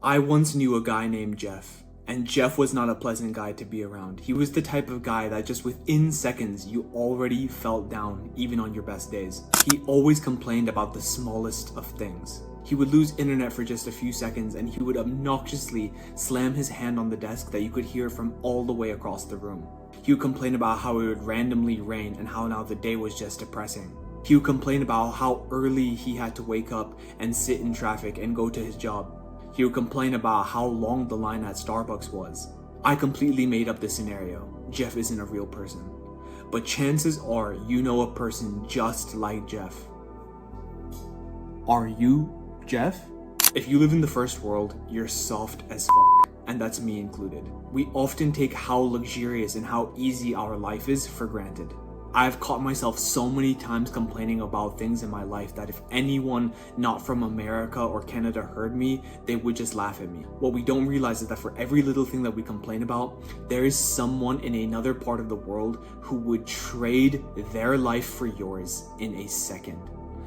I once knew a guy named Jeff, and Jeff was not a pleasant guy to be around. He was the type of guy that just within seconds you already felt down, even on your best days. He always complained about the smallest of things. He would lose internet for just a few seconds and he would obnoxiously slam his hand on the desk that you could hear from all the way across the room. He would complain about how it would randomly rain and how now the day was just depressing. He would complain about how early he had to wake up and sit in traffic and go to his job. He would complain about how long the line at Starbucks was. I completely made up this scenario. Jeff isn't a real person. But chances are you know a person just like Jeff. Are you Jeff? If you live in the first world, you're soft as fuck. And that's me included. We often take how luxurious and how easy our life is for granted. I've caught myself so many times complaining about things in my life that if anyone not from America or Canada heard me, they would just laugh at me. What we don't realize is that for every little thing that we complain about, there is someone in another part of the world who would trade their life for yours in a second.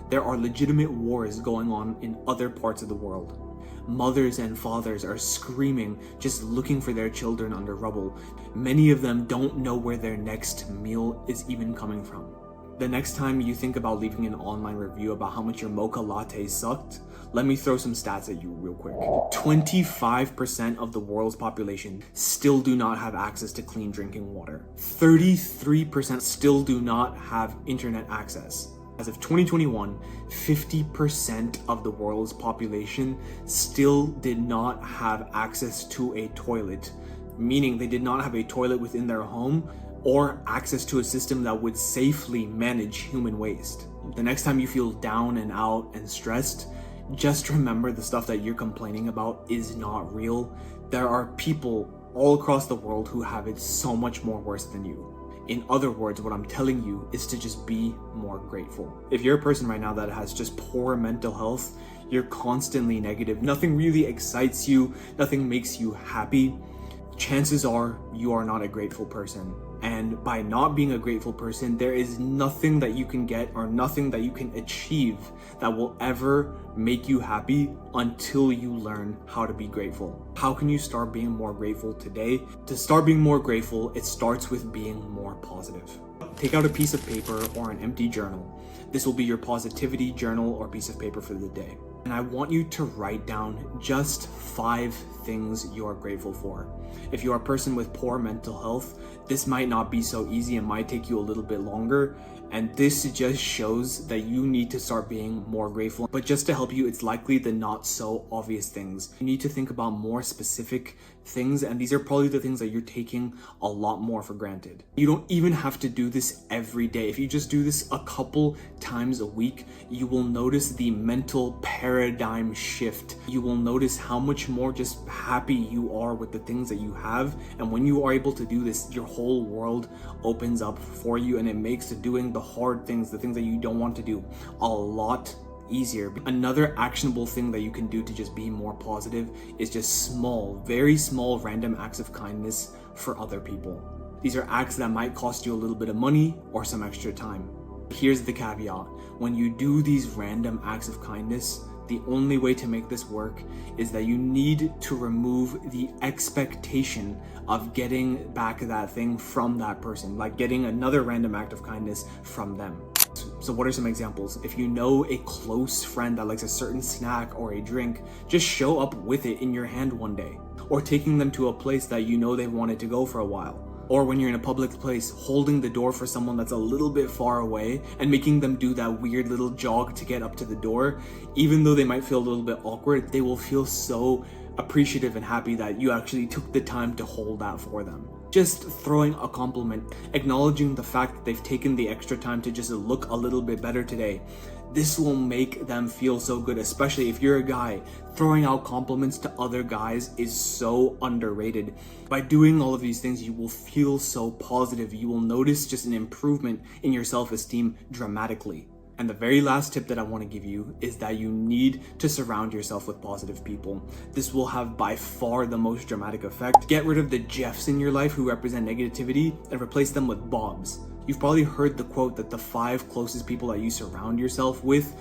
There are legitimate wars going on in other parts of the world. Mothers and fathers are screaming, just looking for their children under rubble. Many of them don't know where their next meal is even coming from. The next time you think about leaving an online review about how much your mocha latte sucked, let me throw some stats at you real quick. 25% of the world's population still do not have access to clean drinking water. 33% still do not have internet access. As of 2021, 50% of the world's population still did not have access to a toilet, meaning they did not have a toilet within their home or access to a system that would safely manage human waste. The next time you feel down and out and stressed, just remember the stuff that you're complaining about is not real. There are people all across the world who have it so much more worse than you. In other words, what I'm telling you is to just be more grateful. If you're a person right now that has just poor mental health, you're constantly negative, nothing really excites you, nothing makes you happy, chances are you are not a grateful person. And by not being a grateful person, there is nothing that you can get or nothing that you can achieve that will ever make you happy until you learn how to be grateful. How can you start being more grateful today? To start being more grateful, it starts with being more positive. Take out a piece of paper or an empty journal. This will be your positivity journal or piece of paper for the day. And I want you to write down just 5 things you are grateful for. If you are a person with poor mental health, this might not be so easy and might take you a little bit longer. And this just shows that you need to start being more grateful. But just to help you, it's likely the not so obvious things. You need to think about more specific things, and these are probably the things that you're taking a lot more for granted. You don't even have to do this every day. If you just do this a couple times a week, you will notice the mental paradigm shift. You will notice how much more just happy you are with the things that you have. And when you are able to do this, your whole world opens up for you, and it makes doing the hard things, the things that you don't want to do, a lot easier. Another actionable thing that you can do to just be more positive is just small, very small random acts of kindness for other people. These are acts that might cost you a little bit of money or some extra time. Here's the caveat. When you do these random acts of kindness, the only way to make this work is that you need to remove the expectation of getting back that thing from that person, like getting another random act of kindness from them. So what are some examples? If you know a close friend that likes a certain snack or a drink, just show up with it in your hand one day. Or taking them to a place that you know they've wanted to go for a while. Or when you're in a public place, holding the door for someone that's a little bit far away and making them do that weird little jog to get up to the door. Even though they might feel a little bit awkward, they will feel so appreciative and happy that you actually took the time to hold that for them. Just throwing a compliment, acknowledging the fact that they've taken the extra time to just look a little bit better today. This will make them feel so good, especially if you're a guy. Throwing out compliments to other guys is so underrated. By doing all of these things, you will feel so positive. You will notice just an improvement in your self-esteem dramatically. And the very last tip that I want to give you is that you need to surround yourself with positive people. This will have by far the most dramatic effect. Get rid of the Jeffs in your life who represent negativity and replace them with Bobs. You've probably heard the quote that the 5 closest people that you surround yourself with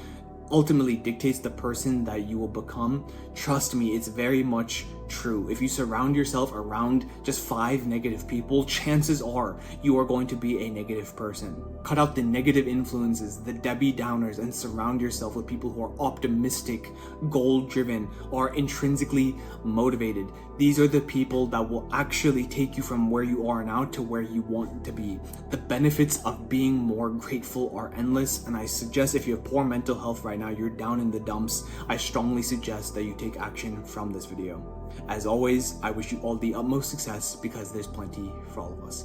ultimately dictates the person that you will become. Trust me, it's very much true. If you surround yourself around just 5 negative people, chances are you are going to be a negative person. Cut out the negative influences, the Debbie Downers, and surround yourself with people who are optimistic, goal-driven, or intrinsically motivated. These are the people that will actually take you from where you are now to where you want to be. The benefits of being more grateful are endless, and I suggest if you have poor mental health right now, you're down in the dumps, I strongly suggest that you take action from this video. As always, I wish you all the utmost success because there's plenty for all of us.